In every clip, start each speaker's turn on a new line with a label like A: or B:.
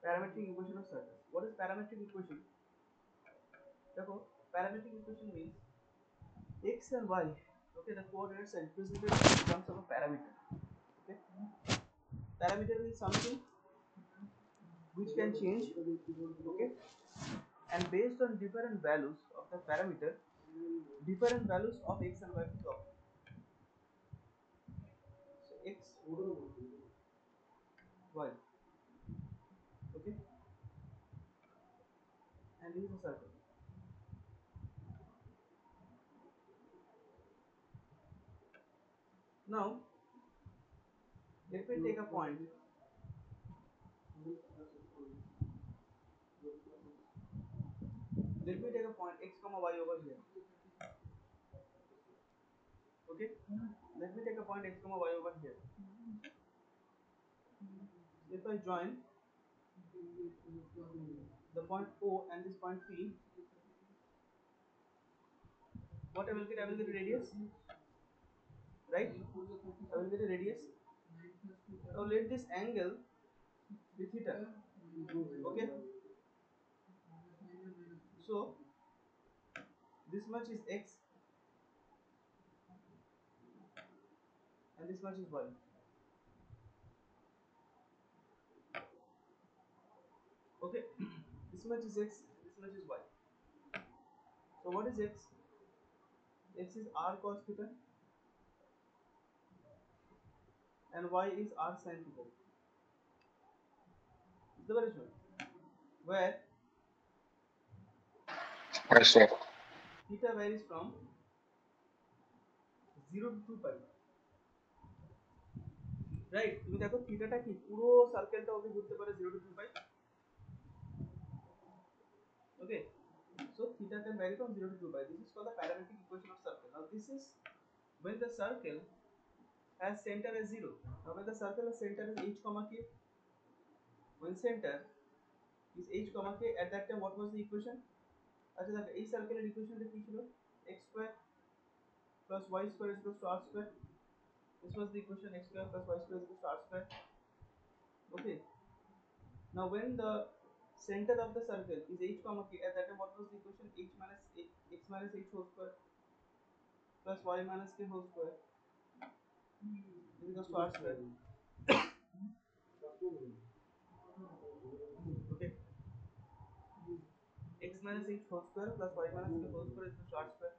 A: Parametric equation of surface. Parametric equation of surface. What is parametric equation? देखो, parametric equation means x and y. Okay, the coordinates are represented in terms of a parameter. Okay, parameter is something which can change. Okay, and based on different values of the parameter, different values of x and y will be obtained. So x, y. Okay, and this is a circle. Now, let me take a point. Let me take a point x comma y over here. Okay, let me take a point x comma y over here. If I join the point O and this point P, what I will get? I will get a radius, right? I will get a radius. Now let this angle be theta. Okay. So this much is x and this much is y. Okay. This much is x, this much is y. So what is x? X is r cos theta and y is r sin theta. Is the variation where theta varies from 0 to 2 pi. Right? তুমি দেখো থিটাটা কি পুরো সার্কেলটা অবধি ঘুরতে পারে 0 to 2 pi. Okay. So theta can vary from 0 to 2 pi. This is called the parametric equation of circle. Now this is when the circle has center as 0. Now when the circle has center as h comma k, when center is h comma k, at that time what was the equation? আচ্ছা দেখো এই সার্কেলের ইকুয়েশনটা কি ছিল? x square plus y square is equal to r square. This was the equation, x square plus y square is equal to r square. Okay. Now when the center of the circle is h comma k, at that time what was the equation? H minus x minus h whole square plus y minus k whole square is equal to r square. Okay. X minus h whole square plus y minus k whole square is equal to r square.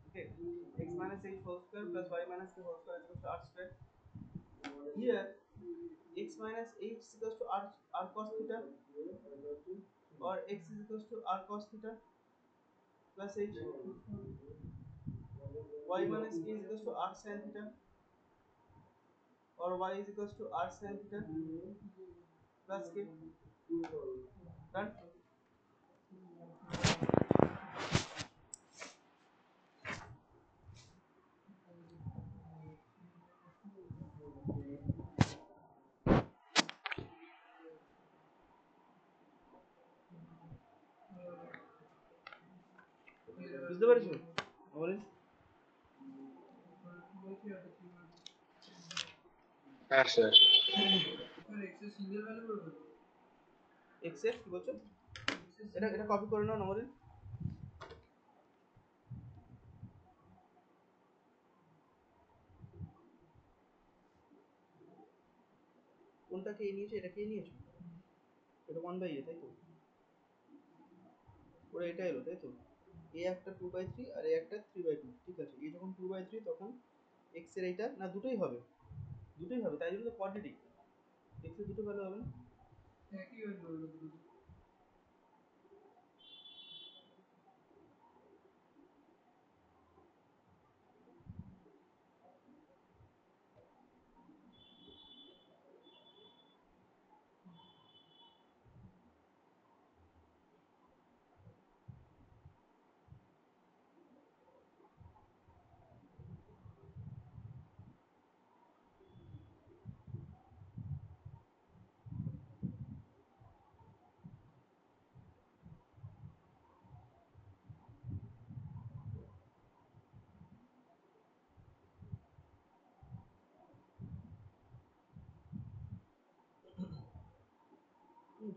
A: Okay. X minus h whole square plus y minus k whole square is equal to r square. Here x minus h is equal to r cos theta, or x is equal to r cos theta plus h. Y minus k is equal to r sin theta, or y is equal to r sin theta plus k. Done. বুঝতে পারছো অমরেশ?
B: হ্যাঁ sir.
A: x এর কি বলছো? এটা copy করে নাও অমরেশ। কোনটা কে নিয়েছো? এটা কে নিয়েছো? এটা 1/a তাই তো? ওরা এটা এলো তাই তো? a একটা 2/3 আর a একটা 3/2। ঠিক আছে, a যখন 2/3 তখন x এর এইটা না দুটোই হবে, দুটোই হবে, তাই জন্য তো কোয়াড্রেটিক। x এর দুটো ভ্যালু হবে না? একই হলো।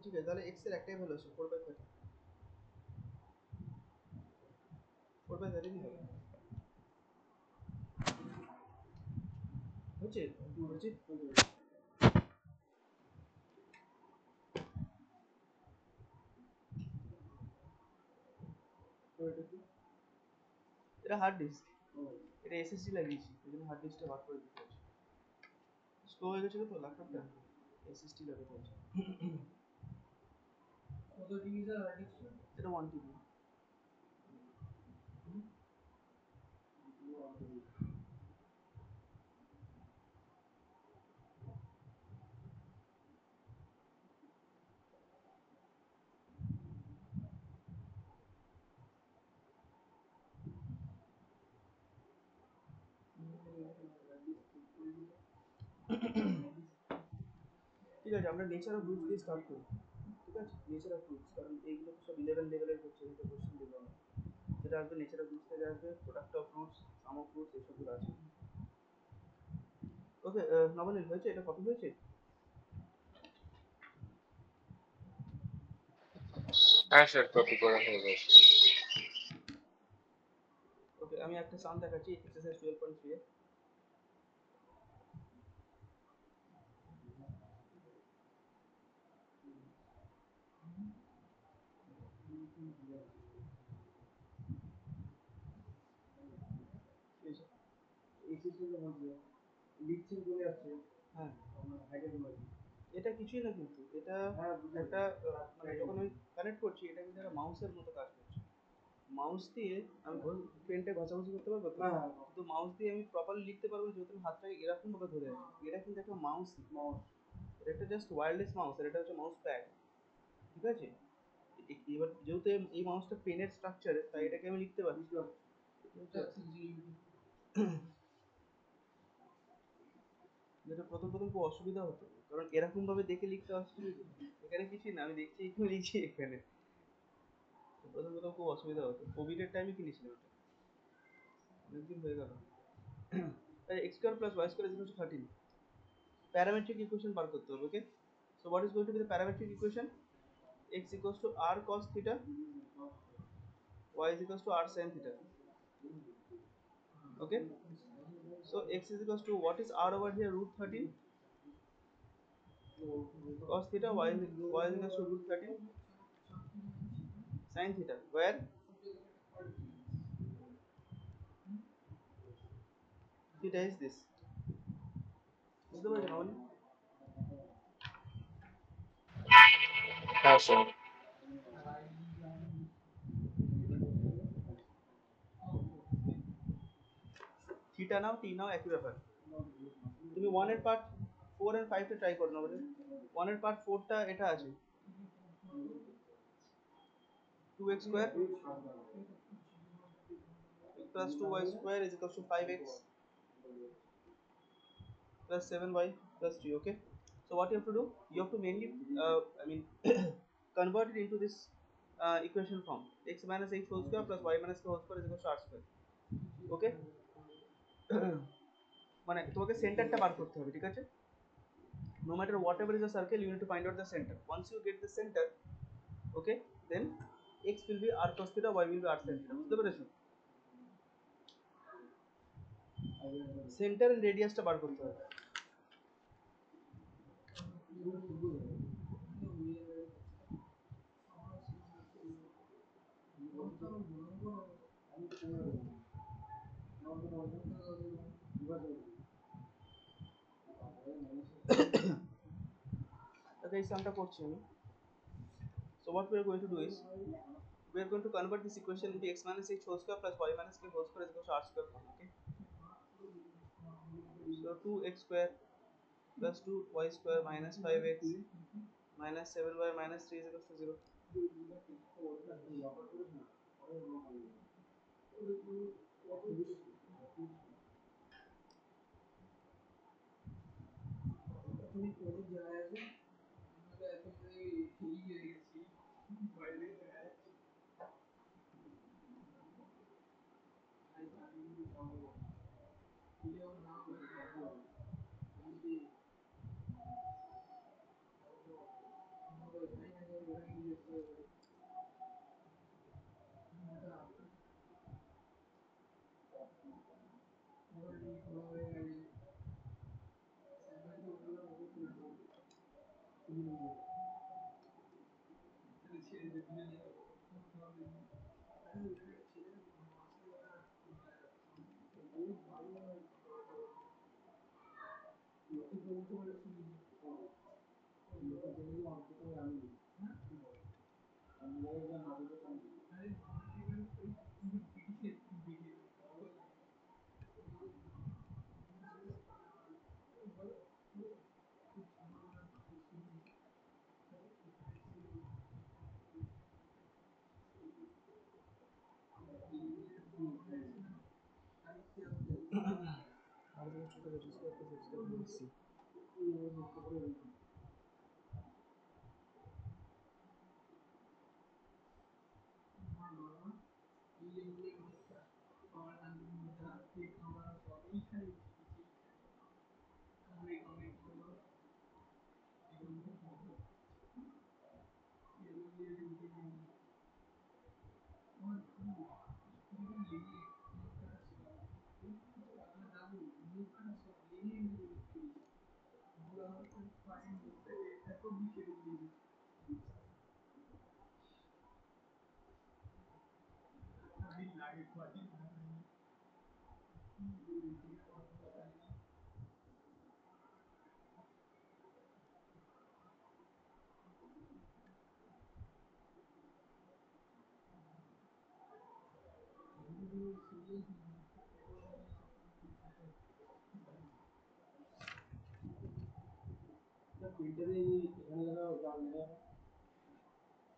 A: ঠিক আছে, তাহলে x এর একটাই ভ্যালু আছে 4/30, 4/30 হবে। হচ্ছে এটা হার্ড ডিস্ক, এটা এসএসডি লাগিয়েছি, এই জন্য হার্ড ডিস্কটা বার করে দিতে হচ্ছে। স্লো হয়ে গেছিল তো ল্যাপটপটা, এসএসডি লাগাতে হচ্ছে। কত টিবি স্যার হার্ড ডিস্ক? এটা 1 টিবি। ঠিক আছে, আমরা নেচার অফ রুটস দিয়ে স্টার্ট করি। ঠিক আছে, নেচার অফ রুটস, কারণ এইগুলো তো সব 11 লেভেলের হচ্ছে, এটা কোশ্চেন দেবো আমরা। যেটা আসবে নেচার অফ রুটস থেকে আসবে, product of roots, some of roots, এসবগুলো আছে। ওকে নবনীল, হয়েছে? এটা কপি হয়েছে?
B: হ্যাঁ স্যার, কপি করা হয়ে গেছে।
A: ওকে, আমি একটা সাম দেখাচ্ছি এক্সারসাইজ 12.3 এ। হ্যাঁ, এটা কিছুই না, কিন্তু এটা একটা মানে যখন আমি কানেক্ট করছি, এটা কিন্তু একটা মাউসের মতো কাজ করছে। মাউস দিয়ে আমি পেনটা ঘষাঘষি করতে পারবো তো, কিন্তু মাউস দিয়ে আমি প্রপারলি লিখতে পারবো না, যেহেতু আমি হাতটাকে এরকম ভাবে ধরে আছি। এটা কিন্তু একটা মাউস, এটা একটা জাস্ট ওয়্যারলেস মাউস, আর এটা হচ্ছে মাউস প্যাড। ঠিক আছে, এবার যেহেতু এই মাউসটা পেনের স্ট্রাকচারে, তাই এটাকে আমি লিখতে পারি। যেটা প্রথম প্রথম খুব অসুবিধা হতো, কারণ এরকম ভাবে দেখে লিখতে অসুবিধা, এখানে কিছুই না, আমি দেখছি একটু লিখছি এখানে। প্রথম প্রথম খুব অসুবিধা হতো, কোভিডের টাইমে কিনেছিলাম ওটা, অনেকদিন হয়ে গেল। x square plus y square is equal to 13, parametric equation বার করতে হবে। Okay, so what is going to be the parametric equation? x equals to r cos theta, y is equals to r sin theta. Okay, so x is equals to, what is r over here? Root 13 cos theta, y is equals to root 13 sin theta, where theta is this. বুঝতে পারছেন অবনি?
B: হ্যাঁ sir.
A: Theta নাও, টি নাও, একই ব্যাপার। তুমি 1 এর part 4 and 5 টা try করো না, বলে 1 এর পার্ট 4 টা এটা আছে, 2x square plus 2y square is equals to 5x plus 7y plus 3. Okay, so what you have to do, you have to mainly I mean convert it into this equation form: x minus h whole square plus y minus k whole square is equal to r square. Okay, মানে তোমাকে সেন্টারটা বার করতে হবে। ঠিক আছে, no matter whatever is the circle, you need to find out the center. Once you get the center, okay, then x will be r cos theta, y will be r sin theta. বুঝতে পেরেছো? Centre and রেডিয়াসটা বার করতে হবে। Okay, এই সামটা করছি আমি। So what we are going to do is, we are going to convert this equation into x minus h whole square plus y minus k whole square is equal to r square form. Okay, so 2x square plus 2y square minus 5x minus 7y minus 3 is equal to 0.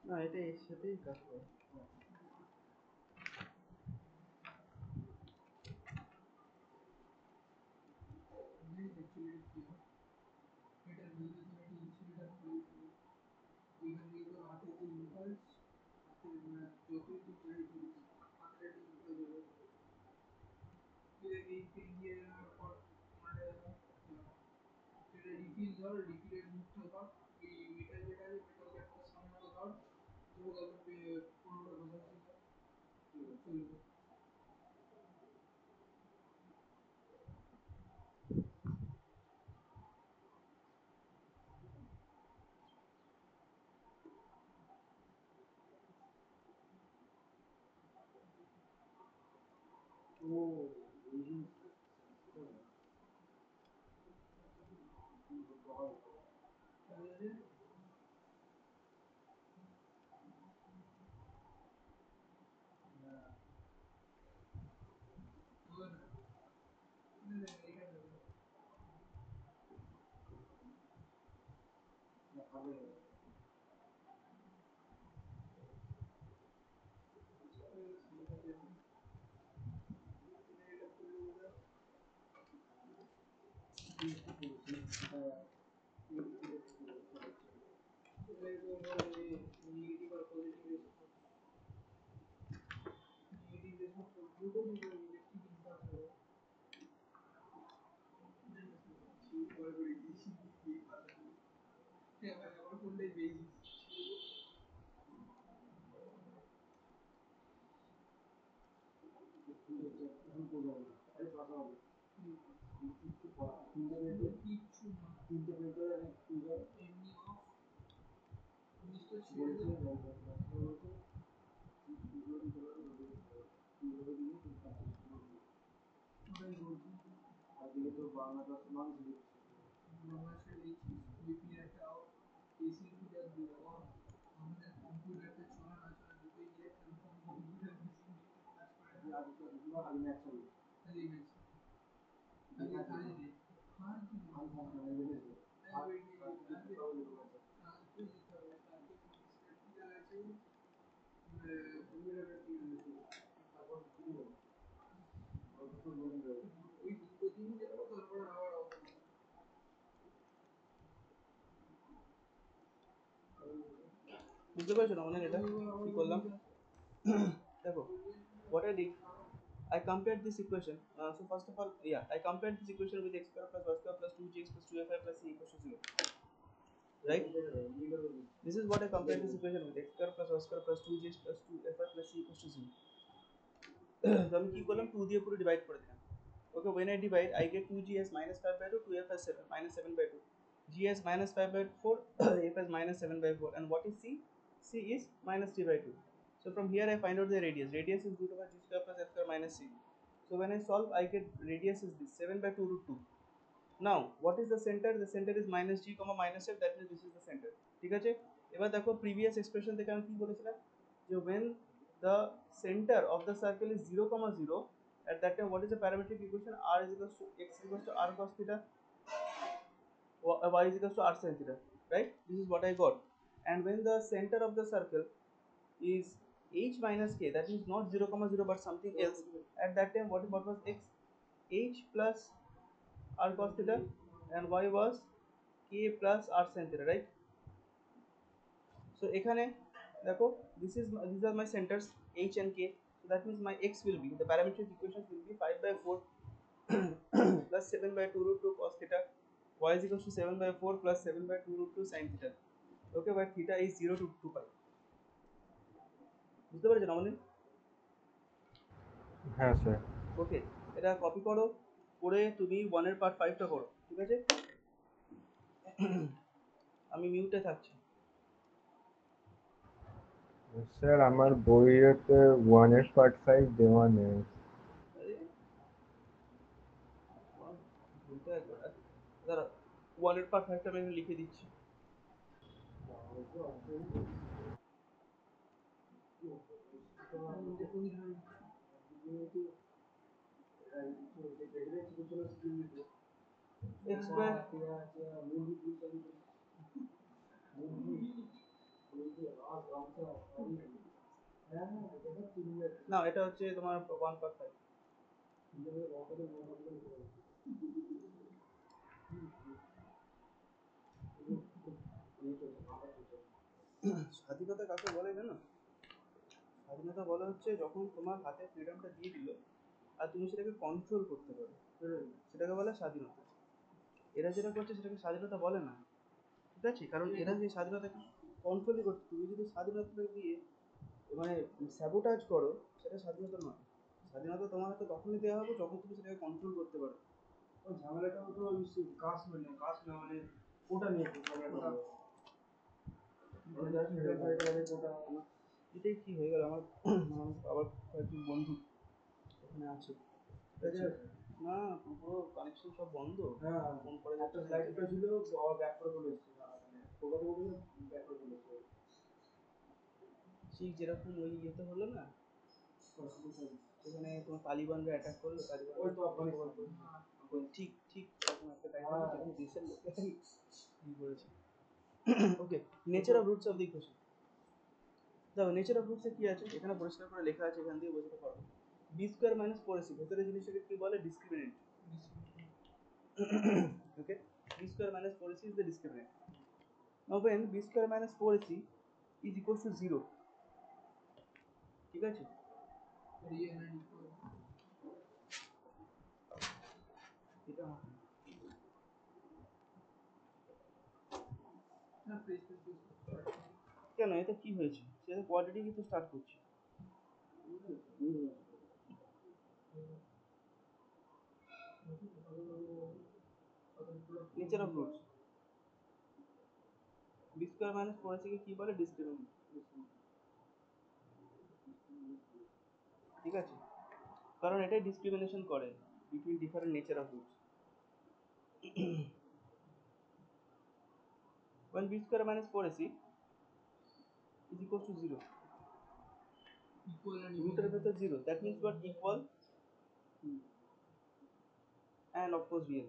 A: না এটা এর সাথেই কাজ করে। বুঝতে পারছো না অনেক এটা কি করলাম দেখো what I did I compared this equation so first of all yeah I compared this equation with x square plus y square plus 2gx plus 2fi plus c equals to 0 right? This is what I compared this equation with: x square plus y square plus 2gs plus 2fy plus c equals to 0. So আমি কি করলাম 2 দিয়ে পুরো divide করে দিলাম. Okay, when I divide I get 2g as minus 5 by 2, 2f as 7 minus 7 by 2, g as minus 5 by 4, f as minus 7 by 4, and what is c? C is minus 3 by 2. So from here I find out the radius. Radius is root over g square plus f square minus c. So when I solve I get radius is this 7 by 2 root 2. Now what is the center? The center is minus g comma minus f, that means this is the center. ঠিক আছে, এবার দেখো previous expression থেকে আমি কি বলেছিলাম যে when the center of the circle is 0 comma 0, at that time what is the parametric equation? R is equals to x is equals to r cos theta, y is equals to r sin theta, right? This is what I got. And when the center of the circle is h minus k, that means not 0 comma 0 but something else, at that time what was x? H plus r cos theta, and y was k plus r sin theta, right? So এখানে দেখো these are my centers h and k, so that means my x will be, the parametric equation will be 5 by 4 plus 7 by 2 root 2 cos theta, y is equals to 7 by 4 plus 7 by 2 root 2 sin theta. Okay, where theta is 0 to 2 pi. বুঝতে পেরেছেন আমাদের?
B: হ্যাঁ sir.
A: ওকে, এটা copy করো, করে তুমি 1 এর part 5টা করো, ঠিক আছে? আমি মিউটে থাকছি।
B: স্যার আমার বইয়েতে 1 এর পার্ট 5 দেওয়া নেই।
A: দাঁড়া, 1 এর পার্ট 5টা আমি লিখে দিচ্ছি। x square না, এটা হচ্ছে তোমার 1 পার্ট 5। স্বাধীনতা কাকে বলে জানো? স্বাধীনতা বলা হচ্ছে যখন তোমার হাতে ফ্রিডমটা দিয়ে দিল আর তুমি সেটাকে কন্ট্রোল করতে পারো, সেটাকে বলে স্বাধীনতা। এরা যেটা করছে সেটাকে স্বাধীনতা বলে না, ঠিক আছে? কারণ এরা যে স্বাধীনতাকে কন্ট্রোলই করছে, তুমি যদি স্বাধীনতা দিয়ে মানে স্যাবোটাজ করো সেটা স্বাধীনতা নয়। স্বাধীনতা তোমার হাতে তখনই দেওয়া হবে যখন তুমি সেটাকে কন্ট্রোল করতে পারো। ওই ঝামেলাটাও তো কাজ না মানে ওটা নিয়ে এটাই কি হয়ে গেল আমার আবার কয়েকজন বন্ধু এখানে আছে, না পুরো কানেকশন সব বন্ধ, ফোন করে যাচ্ছে, লাইটটা ছিল আবার ব্যাক করে চলে এসেছে, ব্যাক করে চলে এসেছে। ঠিক যেরকম ওই ইয়েতে হলো না, সেখানে তোমার তালিবানরা অ্যাটাক করলো, তালিবান ওই তো আফগানিস্তান, ঠিক ঠিক তখন একটা টাইম হবে যখন দেশের লোকেরা কি করেছে। Okay, nature of roots of the equation. দেখো নেচার অফ রুটসে কি আছে এখানে পরিষ্কার করে লেখা আছে, এখান দিয়ে বোঝাতে পারো। বি স্কোয়ার মাইনাস 4ac, ভেতরে জিনিসটাকে কি বলে? Discriminant. Okay, b square minus 4ac is the discriminant. Now when b square minus 4ac is equals to 0, ঠিক আছে? এটা কেন, এটা কি হয়েছে? সেটা কোয়াড্রেটিক তো স্টার্ট করছে। Nature of roots, b square minus 4ac কে কি বলে? ডিসক্রিমিনেন্ট, ঠিক আছে? কারণ এটাই ডিসক্রিমিনেশন করে between different nature of roots. when b square minus 4ac is equal to 0, রুটের ভেতর 0, that means what? Equal and of course real.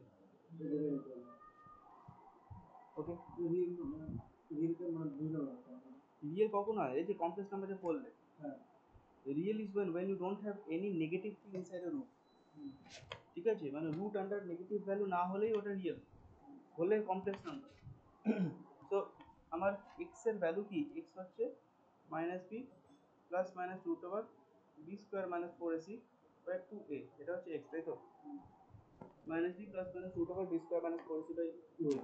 A: Okay, real কখন হয়? এই যে কমপ্লেক্স নাম্বারে পড়লে, real is when you don't have any negative thing inside a root, ঠিক আছে? মানে রুট আন্ডার নেগেটিভ ভ্যালু না হলেই ওটা রিয়েল, হলে কমপ্লেক্স নাম্বার। তো আমার x এর ভ্যালু কি? x হচ্ছে minus b plus minus root over b square minus 4ac by 2a, এটা হচ্ছে x, তাই তো? Minus b plus minus root over b square minus 4ac by 2a।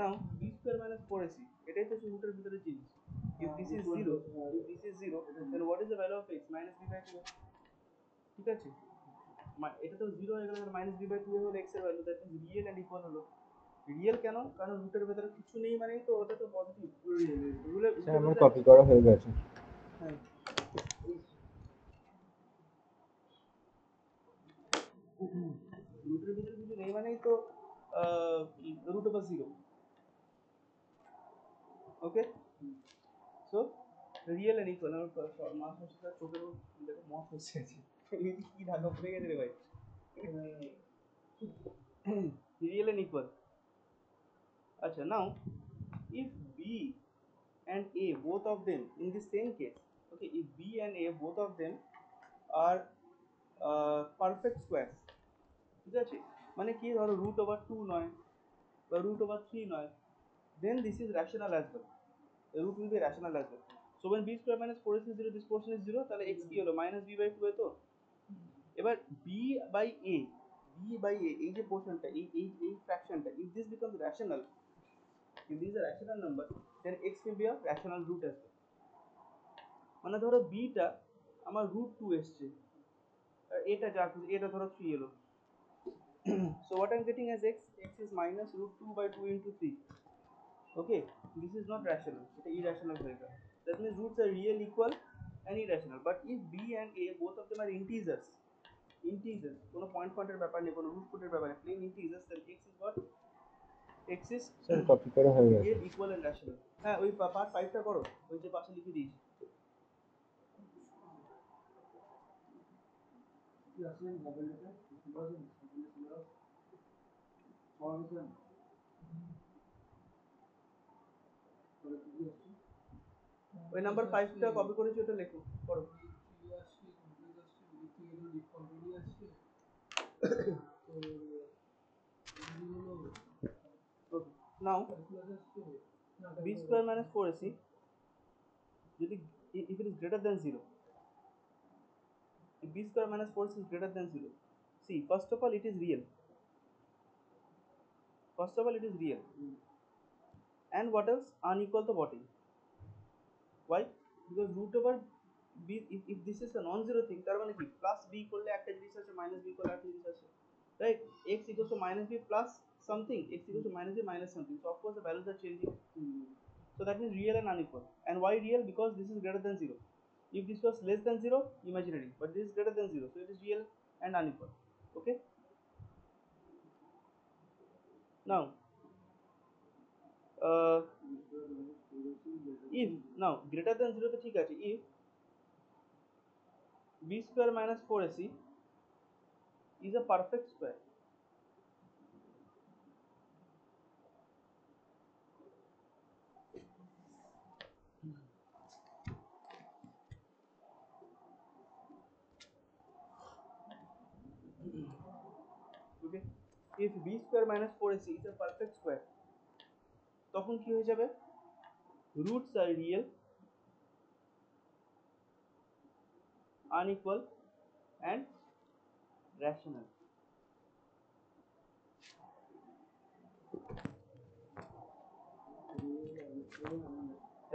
A: Now b square minus 4ac, এটাই তো রুটের ভিতরে জিনিস। If this is 0, then what is the value of x? Minus b by 2a, ঠিক আছে? এটা তো 0 হয়ে গেলে minus b by 2a হলো x এর ভ্যালু, that means real and equal হলো। রিয়েল কেন? কারণ রুটের ভিতরে কিছু নেই মানেই তো ওটা তো পজিটিভ। রুলের
B: আমার কপি করা হয়ে গেছে।
A: হ্যাঁ, রুটের ভিতরে কিছু নেই মানেই তো root over 0। Okay, so real and equal. আমার মাসের সাথে চোখের দেখো মত হচ্ছে কি ঢাকা পড়ে গেছে রে ভাই। Real and equal. আচ্ছা, now if b and a both of them in the same case, okay, if b and a both of them are perfect squares, ঠিক আছে, মানে কি ধরো রুট ওভার 2 নয় বা রুট ওভার 3 নয়, then this is rational as well. The root will be rational as well. So when b square minus 4ac is 0, this portion is 0, তাহলে x কি হলো minus b by 2a। তো এবার b by a এই যে পোর্শনটা, এই ফ্র্যাকশনটা, if this becomes rational, if this is a rational number, then x will be a rational root as well. মানে ধরো b টা আমার root 2 এসছে, আর এটা যা এটা ধরো 3 এলো। So what I'm getting as x is minus root 2 by 2 into 3. Okay, this is not rational, এটা irrational হয়ে গেল। That means roots are real, equal and irrational. But if b and a both of them are integers, কোনো পয়েন্টের ব্যাপার নেই, কোনো root ফুটের ব্যাপার নেই, plain integers, then x is what? x is
B: sir copy করা হয়ে গেছে।
A: real, equal and rational. হ্যাঁ, ওই পার্ট 5 টা করো, ওই যে পাশে লিখে দিয়েছি। ওই নাম্বার 5 টা কপি করেছি, ওটা লেখো, করো। Okay. Now b square minus 4ac, যদি if it is greater than 0, if b square minus 4ac is greater than 0, see, first of all it is real, and what else? Unequal to bottom. Why? Because root over b, if this is a non-zero thing, তার মানে কি plus b করলে একটা জিনিস আছে, minus b করলে একটা জিনিস আছে, right? X equals to minus b plus something, x equals to minus b minus something, so of course the values are changing. So that means real and unequal. And why real? Because this is greater than 0. If this was less than 0, imaginary, but this is greater than 0, so it is real and unequal. Okay, now if now greater than 0 তো ঠিক আছে, if b square minus 4ac is a perfect square, okay, if b square minus 4ac is a perfect square, তখন কি হয়ে যাবে? Roots are real, unequal and rational.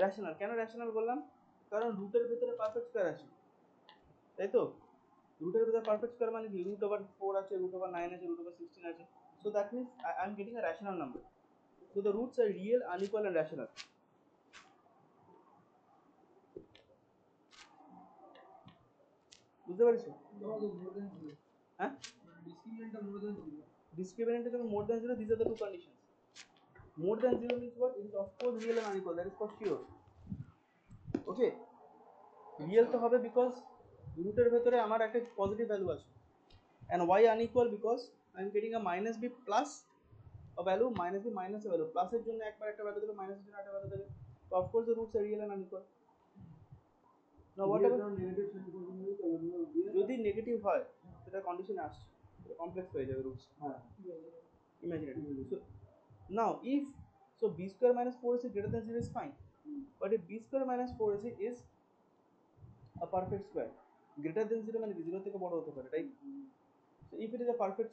A: Rational কেন rational বললাম? কারণ রুটের ভিতরে পারফেক্ট স্কয়ার আছে, তাই তো? রুটের ভিতরে পারফেক্ট স্কয়ার মানে কি রুট ওভার 4 আছে, রুট ওভার 9 আছে, রুট ওভার 16 আছে, so that means I am getting a rational number. So the roots are real, unequal and rational. বুঝতে পারছো? হ্যাঁ, discriminant is more than 0. These are the two conditions. More than 0 means what? It is of course real and unequal, that is for sure. Okay, real তো হবে because রুটের ভিতরে আমার একটা positive value আছে, and why unequal? Because I am getting a minus b plus a value, minus b minus a value, plus এর জন্য একবার একটা ভ্যালু দেবে, মাইনাস এর জন্য একটা ভ্যালু দেবে, so of course the roots are real and unequal. Now what about যদি নেগেটিভ হয়, সেটা কন্ডিশনে আসছে, এটা কমপ্লেক্স হয়ে যাবে রুটস, হ্যাঁ imaginary. So now if so b square minus 4ac greater than 0 is fine, but if b square minus 4ac is a perfect square, greater than 0 মানে 0 থেকে বড় হতে পারে, right? So if it is a perfect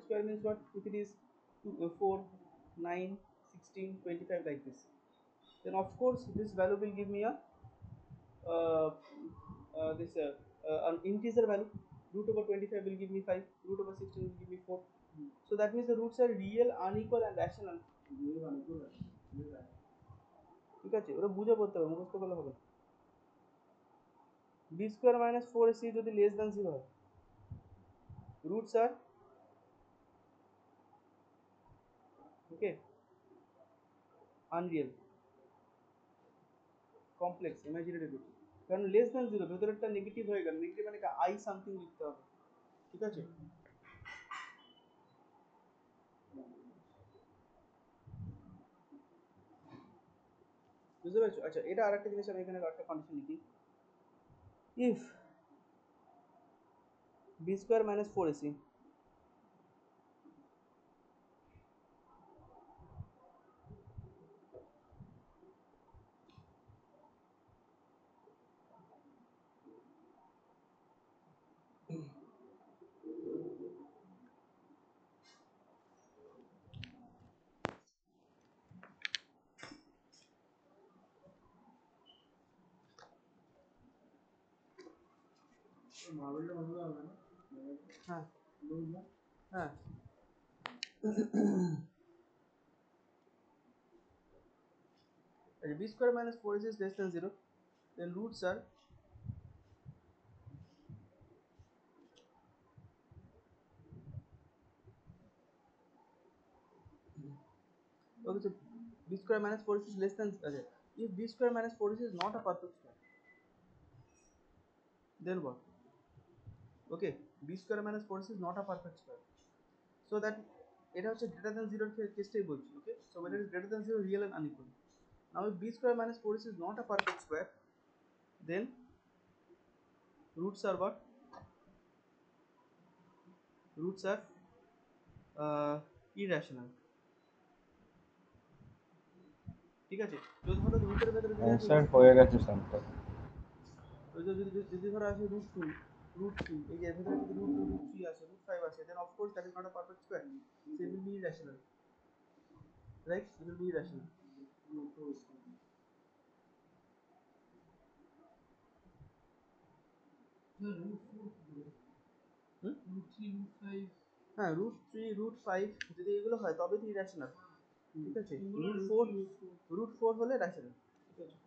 A: square means what? If it is 4, 9, 16, 25 like this. Then of course this value will give me a uh, an integer value. Root over 25 will give me 5, root over 16 will give me 4. So that means the roots are real, unequal and rational. ঠিক আছে, ওরা বুঝে পড়তে হবে, মুখস্থ করলে হবে না। b square minus 4ac যদি less than 0 হয়, roots are okay unreal, complex, imaginary root, কারণ less than 0 ভেতরেরটা নেগেটিভ হয়ে গেল, নেগেটিভ মানে i সামথিং লিখতে হবে, ঠিক আছে। বুঝতে পারছো? আচ্ছা, এটা আরেকটা জিনিস আমি এখানে একটা কন্ডিশন লিখি, if b square minus 4ac হ্যাঁ হ্যাঁ b square minus 4ac is less than 0, then roots are okay. So b square minus 4ac is less than okay. If b square minus 4ac is not a perfect square, then what? Okay, b square minus 4ac is not a perfect square, so that এটা হচ্ছে greater than 0 এর কেসটাই বলছি, okay. So when it is greater than 0, real and unequal. Now if b square minus 4ac is not a perfect square, then roots are what? Roots are irrational, ঠিক আছে। যদি ধরো রুটের ভেতরে যদি আছে
B: অ্যান্সার হয়ে গেছে স্যারটা।
A: যদি ধরো আছে root 2, root 3, এই যে এর ভেতরে যদি root 2, root 3 আছে, root 5 আছে, then of course that is not a perfect square, so it will be irrational, right? It will be irrational. হ্যাঁ, root 3, root 5 যদি এগুলো হয় তবে তো irrational, ঠিক আছে। root 4 হলে rational, ঠিক আছে।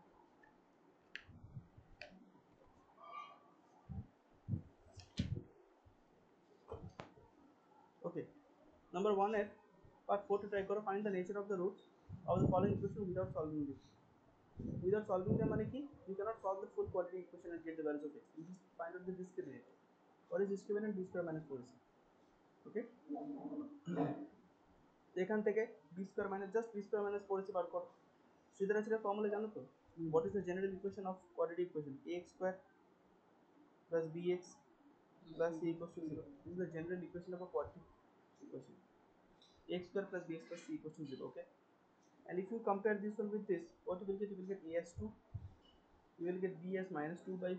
A: Okay, number 1 এর part 4 টা ট্রাই করো, find the nature of the roots of the following equation without solving this. Without solving them মানে কি? You cannot solve the full quadratic equation and get the values of x. You just find out the discriminant. What is discriminant? b square minus 4ac. Okay, এখান থেকে b square minus just b square minus 4ac বার করো। Sridhar formula জানো তো? What is the general equation of quadratic equation? ax square plus bx plus c equals to 0. This is the general equation of a quadratic equation. Ax square plus bx plus c equals to 0. Okay, and if you compare this one with this, what you will get? You will get a as 2, you will get b as minus 2 by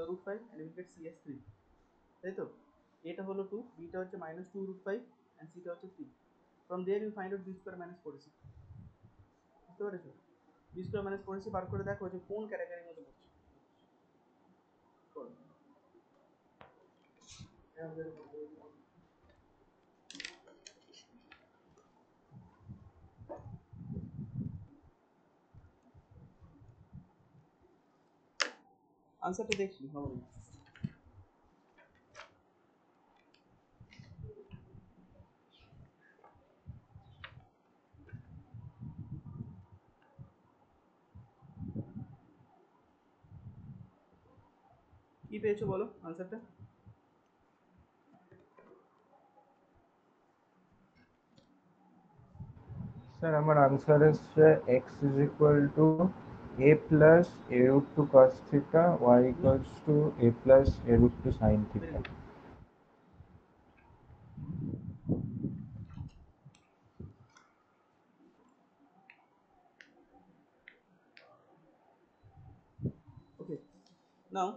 A: root 5, and you will get c as 3. তাই তো? এটা হলো 2, b টা হচ্ছে minus 2 root 5 and c টা হচ্ছে 3. From there you find out b square minus 4ac. বুঝতে পেরেছো? b square minus 4ac বার করে দেখো যে কোন ক্যাটাগরির মধ্যে পড়ছে। আনসারটা দেখছি হবে না। কি পেয়েছো বলো আনসারটা?
B: স্যার আমার আনসার এসছে x is equal to a plus a root 2 cos theta, y equals to a plus a root 2 sin theta.
A: Okay, now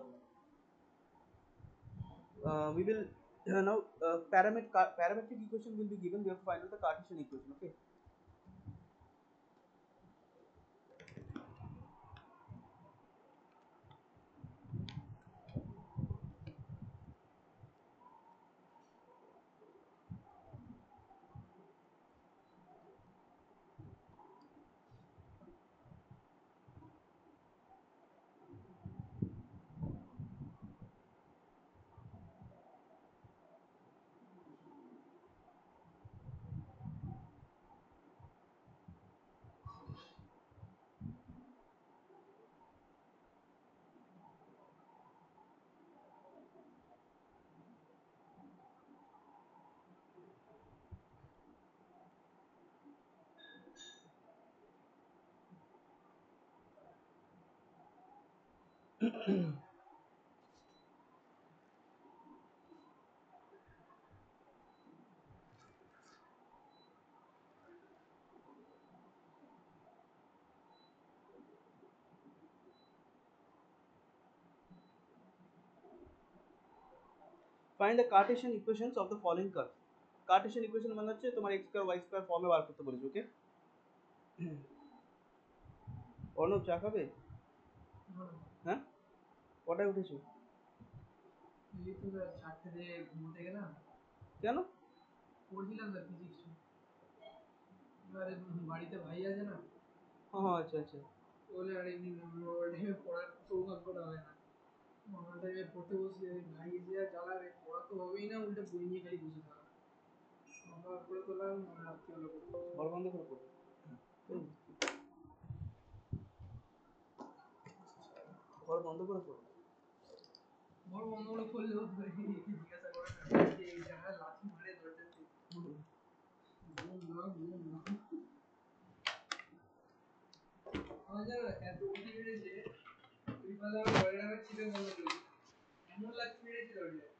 A: we will now parametric equation will be given. We have to find out the Cartesian equation. Okay, Find the Cartesian equations of the following curve. Cartesian equation মানে হচ্ছে তোমার x square y square ফর্মে বার করতে বলেছে। ওকে, অর্ণব চা খাবে? হ্যাঁ, কটায় উঠেছো?
C: এই তো 4টে থেকে ঘুমোতে গেলাম।
A: কেন?
C: পড়ছিলাম না ফিজিক্স। এবারে বাড়িতে ভাই আছে না,
A: হ্যাঁ আচ্ছা আচ্ছা।
C: বলে আর এমনি নর্মাল টাইমে পড়ার সৌভাগ্যটা হয় না। নর্মাল টাইমে পড়তে বসে ভাই এসে আর জ্বালাবে, পড়া তো হবেই না, উল্টে বই নিয়ে খালি বসে থাকা। সকাল করে তোলাম রাত্রিবেলা পড়তে বসে।
A: বল বন্ধ করে পড়ো। ঘর বন্ধ করে পড়ো।
C: বড় বন্ধ করে করলেও জিজ্ঞাসা করে না যে এই জায়গায় লাথি মারে দরজাতে। আমার জানো এত উঠে বেড়েছে, ওই ফলে আমার দরজাটা আমি চিপে বন্ধ করেছি। এমন লাথি মেরেছে দরজায়,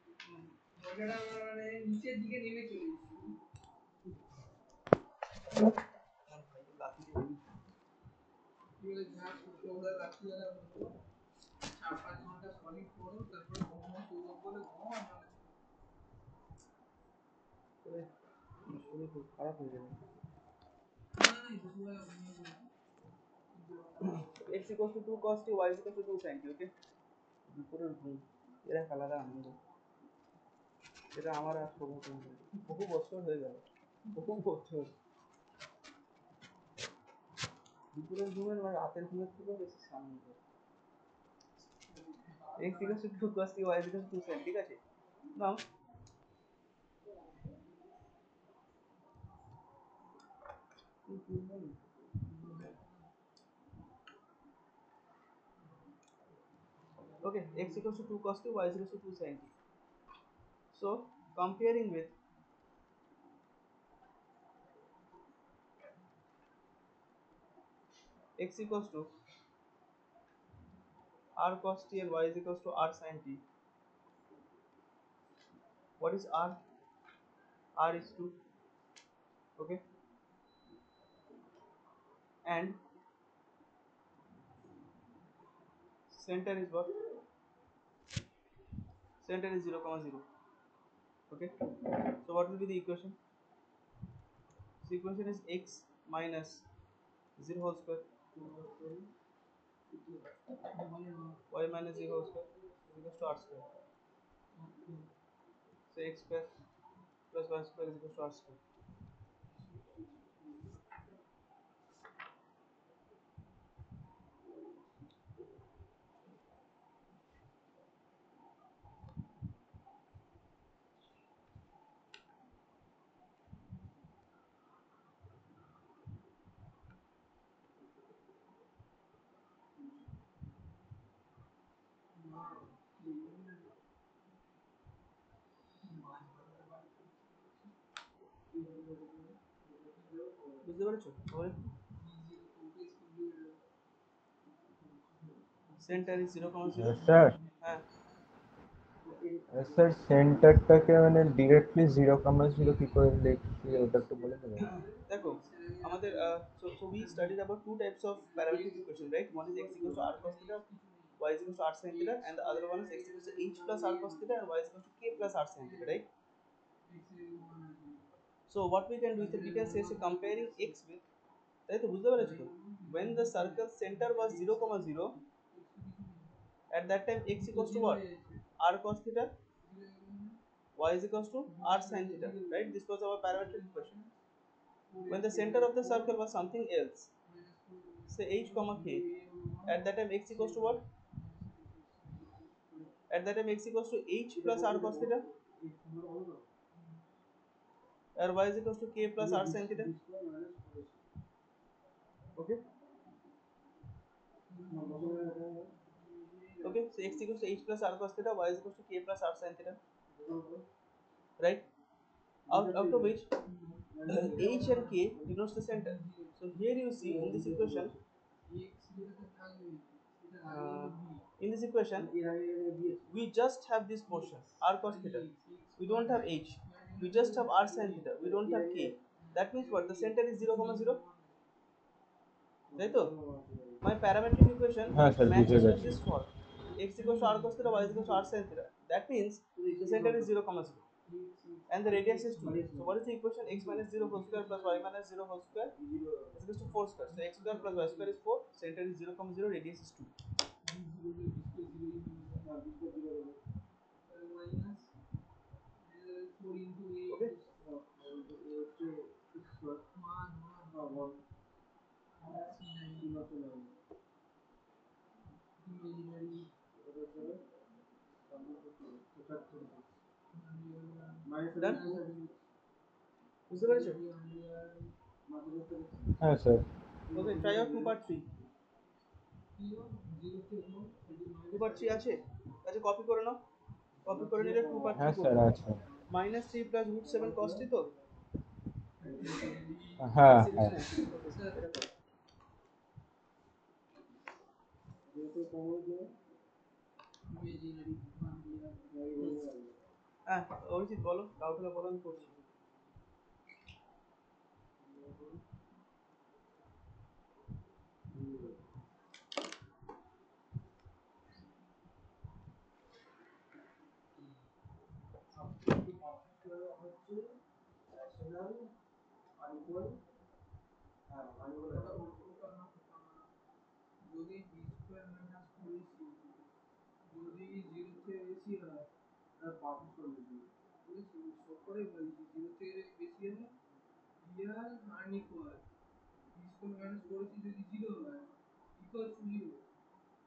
C: দরজাটা আমার মানে নিচের দিকে নেমে চলে এসেছে। রাত্রিবেলা 4-5 ঘন্টা সলিড পড়ো, তারপরে ঘুমাও, সৌভাগ্য হলে ঘুমাও, আর নাহলে
A: শরীর খুব খারাপ হয়ে যাবে। x equals to 2 cos t, y is equal to 2 sin t. ওকে, দুপুরের ঘুম এর এক আলাদা আনন্দ। এটা আমার আর সৌভাগ্য নয়। বহু বছর হয়ে গেল, বহু বছর। দুপুরের ঘুমের বা রাতের ঘুমের থেকেও বেশি আনন্দ। x equals to 2 cos t, y is equal to 2 sin, ঠিক আছে? নাও okay, x equals to 2 cos t, y is equals to 2 sin t. So comparing with x equals to r cos t and y is equals to r sin t. What is r? R is 2. Okay, and center is what? Center is 0, 0. Okay, so what will be the equation? The equation is x minus 0 whole square y minus 0 whole square is equals to r square. So x square plus y square is equals to r square. বুঝতে পেরেছো? Centre is 0, 0।
B: Sir
A: হ্যাঁ
B: sir সেন্টারটাকে মানে directly 0,0 কি করে লিখছি ওটা একটু বলে দেবেন?
A: দেখো আমাদের so we studied about two types of parametric equation, right? One is x equals to r cos theta, y is equals to r sin theta, and the other one is x equals to h plus r cos theta and y is equals to k plus r sin theta, right? So what we can do is that we can say comparing x with, তাই তো বুঝতে পেরেছো তো? When the circle center was 0, 0, at that time x equals to what? R cos theta, y is equals to r sin theta, right? This was our parametric equation. When the center of the circle was something else, say h comma k, at that time x equals to what? At that time x equals to h plus r cos theta, and y is equals to k plus r sin theta. Okay, okay, so x equals to h plus r cos theta, y is equals to k plus r sin theta, right? Out of which h and k denotes the center. So here you see in this equation In this equation, we just have this portion r cos theta. We don't have h. We just have r sin theta. We don't have k. That means what? The center is 0, 0. Right? My parametric equation
B: হ্যাঁ sir বুঝে
A: matches with
B: গেছি
A: this form. X equals to r cos theta, y is equals to r sin theta. That means the center is 0, 0. And the radius is 2. So what is the equation? X minus 0 whole square plus y minus 0 whole square is equals to 4 square. So x square plus y square is 4. Center is 0, 0. Radius is 2. Okay. Done? বুঝতে পেরেছো?
B: হ্যাঁ sir
A: Okay, try out 2 part 3. 2 part 3 আছে? আচ্ছা copy করে নাও। Copy করে নিলে 2 part 3
B: হ্যাঁ sir আছে
A: minus 3 plus root 7 cos t তো?
B: হ্যাঁ হ্যাঁ
A: হ্যাঁ অরিজিৎ বলো, ডাউট হলে বলো, আমি করছি।
C: যদি b স্কয়ার মাইনাস 4ac যদি 0 থেকে বেশি হয় তার পার্থক্য লিখি সকলে বলছি 0 থেকে বেশি হলে Real unequal b square minus 4ac যদি 0 হয় ইকুয়াল টু 0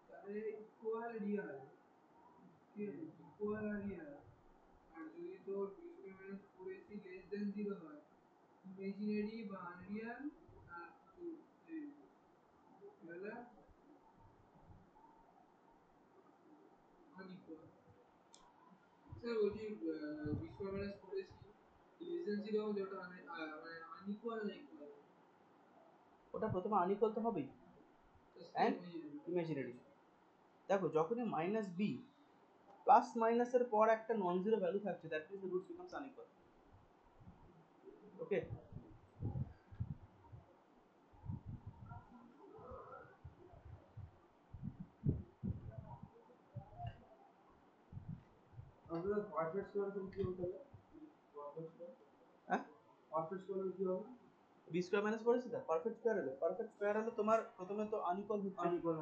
C: তাহলে ইকুয়াল রিয়াল ঠিক আছে ইকুয়াল রিয়াল আর যদি তোর b square minus 4ac less than 0 হয় ইমাজিনারি বা আনরিয়াল আর তাহলে unequal. স্যার বলছি b square minus 4ac less than 0 হলে ওটা মানে unequal না equal?
A: ওটা প্রথমে আনইকুয়াল তো হবেই and ইমাজিনারি। দেখো যখনই মাইনাস বি প্লাস মাইনাসের পর একটা নন জিরো ভ্যালু থাকছে, that means the roots becomes unequal. Okay,
C: আমরা পারফেক্ট স্কয়ার কি হতে হবে?
A: হ্যাঁ
C: পারফেক্ট স্কয়ার কি হবে?
A: বি স্কয়ার মাইনাস 4ac দা পারফেক্ট স্কয়ার হলো, পারফেক্ট স্কয়ার হলো তোমার প্রথমে তো আনইকুয়াল হচ্ছে,
C: unequal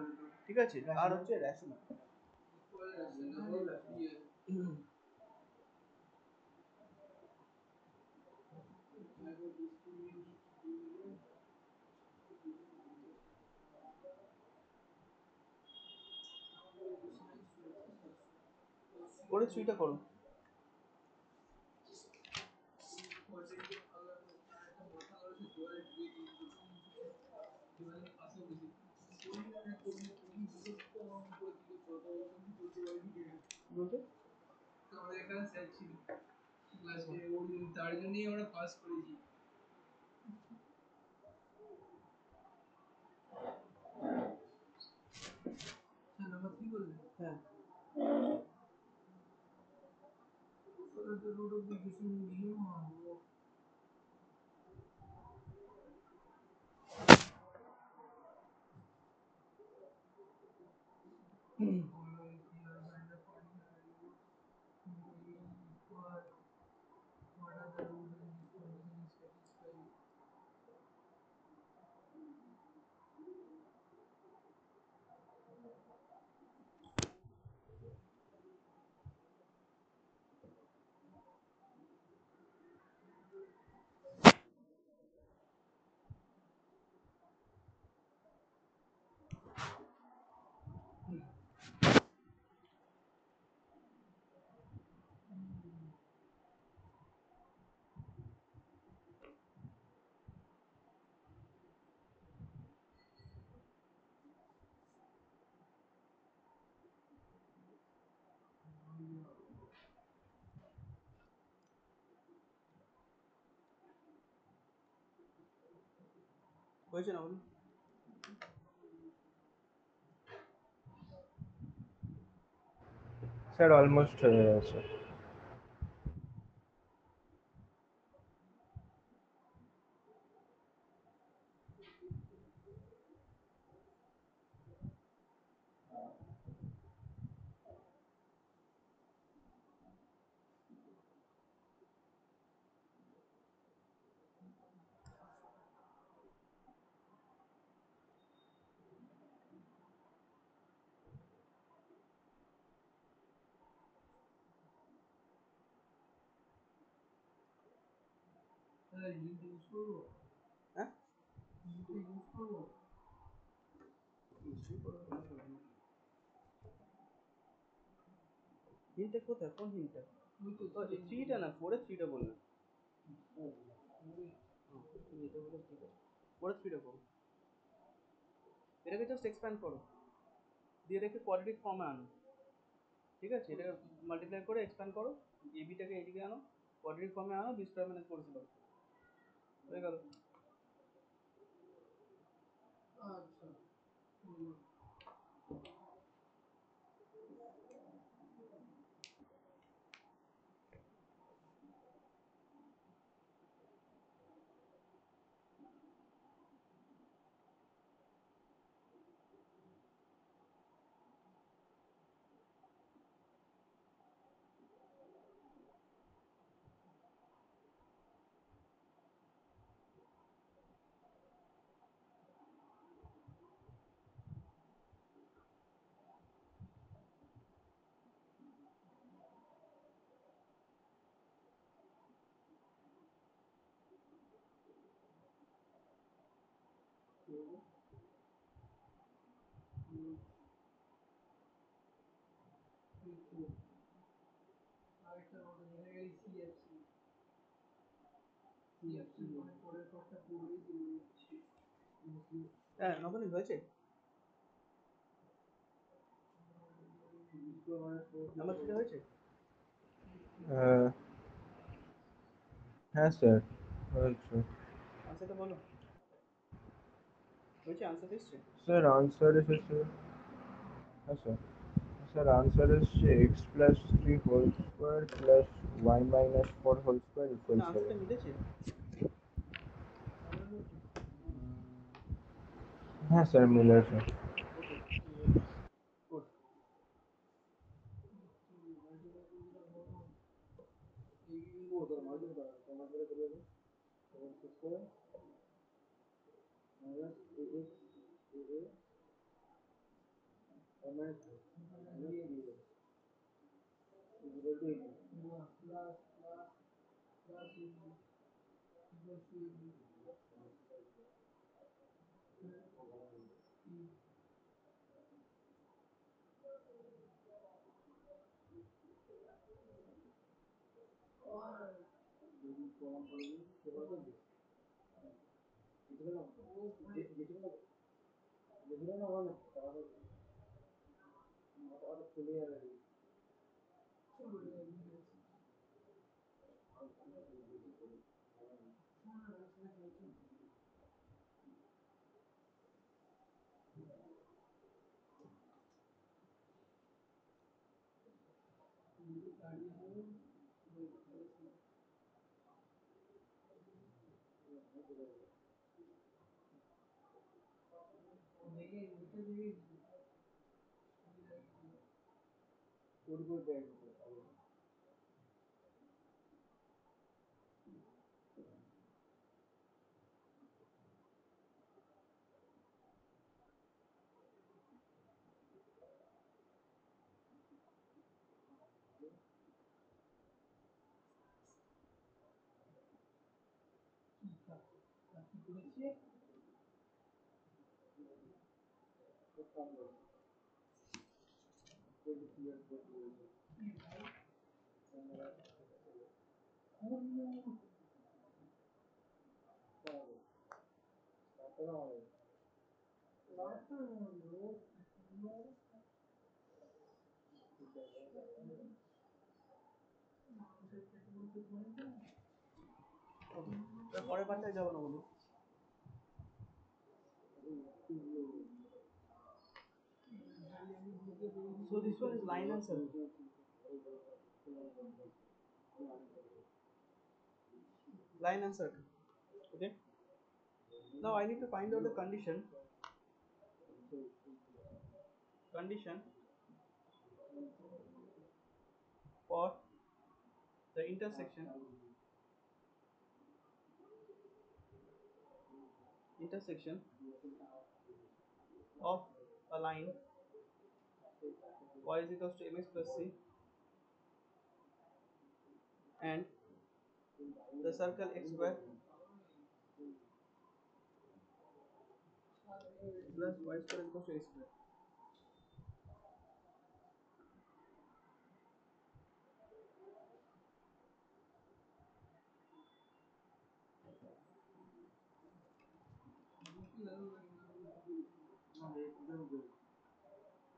A: ঠিক আছে, আর হচ্ছে রেশনাল। করে 3টা করো। বলতে
C: আমাদের এখানে স্যার ছিল ক্লাসে ওই তার জন্যই আমরা পাস করেছি। স্যার নাম্বার 3 বললেন?
A: হ্যাঁ
C: ওটা তো রুট অফ ইকুয়েশন নিয়ে মারবো।
A: হয়েছে না বলো?
B: স্যার অলমোস্ট হয়ে গেছে।
C: লিঙ্ক ইউজ করবো,
A: হ্যাঁ
C: লিঙ্ক ইউজ করবো।
A: হিলটা কোথায়, কোন হিলটা?
C: ওই তো
A: ও থ্রিটা না, ফোরে থ্রিটা বললাম। এটা হলো থ্রিটা, ফোরে থ্রিটা করো। এটাকে জাস্ট এক্সপ্যান্ড করো, দিয়ে এটাকে কোয়াড্রেটিক ফর্মে আনো। ঠিক আছে, এটাকে মাল্টিপ্লাই করে এক্সপ্যান্ড করো, এবিটাকে এদিকে আনো, কোয়াড্রেটিক ফর্মে আনো, বি স্কয়ার মাইনাস 4ac হয়ে গেল।
C: আচ্ছা আরেকটা আমাদের জেনে গেলি সিএফসি, সিএফসি মানে পরের পার্টটা পুরোই দিয়ে দিচ্ছি।
A: হ্যাঁ নবনীত হয়েছে, নাম্বার থ্রিটা হয়েছে।
B: হ্যাঁ স্যার হয়েছে।
A: আনসারটা বলো, হয়েছে? আনসার এসছে?
B: স্যার আনসার এসেছে। হ্যাঁ স্যার, স্যার আনসার এসছে x plus 3 whole square plus y minus 4 whole square equal
A: না আনসারটা
B: 7।
A: মিলেছে।
B: হ্যাঁ স্যার মিলেছে।
A: Okay good. পরের পার্টটায় যাবো না বলুন। So this one is line answer. line and circle. Okay, now I need to find out the condition for the intersection of a line y is equals to mx plus c and the circle x square plus y square is equals to a square.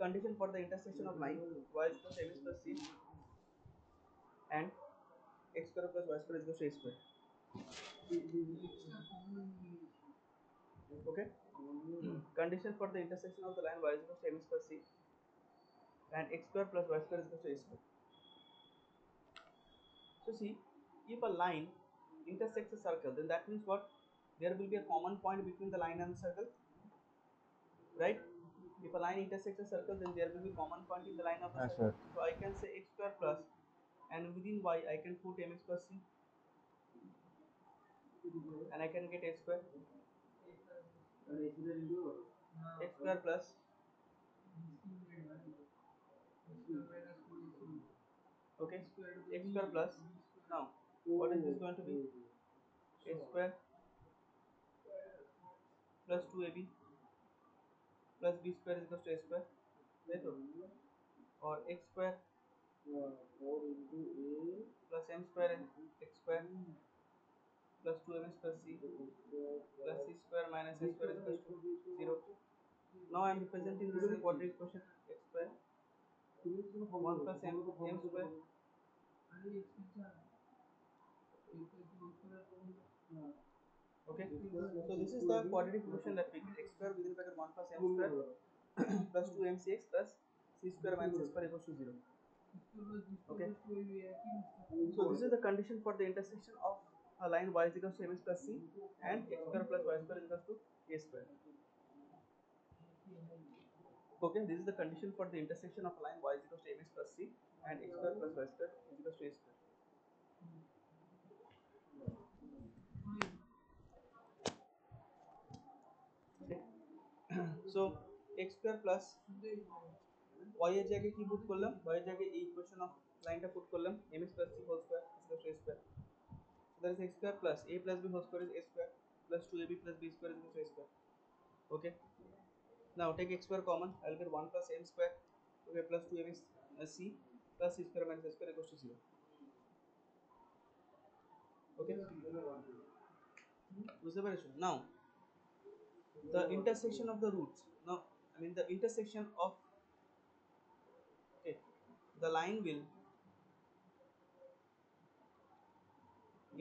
A: Condition for the intersection of line y is equals to mx plus c and x square plus y square is equals to a square. Okay. Condition for the intersection of the line y is equals to mx plus c and x square plus y square is equals to a square. So see, if a line intersects a circle, then that means what? There will be a common point between the line and the circle, right? If a line intersects a circle, then there will be common point in the line of the
B: Yes,
A: circle.
B: sir.
A: So I can say x square plus, and within y I can put mx plus c, and I can get a square. X square plus okay, x square plus, now what is this going to be? A square plus 2ab plus b square is equals to a square, right? Or x square plus m square x square plus 2mx plus c plus c square minus a square is equals to 0. Now I am representing this in quadratic equation. X square 1 plus m square. Okay, so this is the quadratic equation that we get. X square within bracket 1 plus m square plus 2mcx plus c square minus a square equals to 0. Okay, so this is the condition for the intersection of a line y is equals to mx plus c and x square plus y square is equals to a square. Okay, this is the condition for the intersection of a line y is equals to mx plus c and x square plus y square is equals to a square. Okay. So x square plus y এর জায়গায় কি put করলাম, y এর জায়গায় এই equation of লাইনটা put করলাম mx plus c whole square is equals to a square. So that is x square plus a plus b whole square is a square plus 2ab plus b square is equals to a square. Okay, now take x square common, I will get 1 plus m square, okay, plus 2mx c plus c square minus a square equals to 0. Okay, বুঝতে পেরেছো? Now the intersection of the roots, now I mean the intersection of, okay, the line will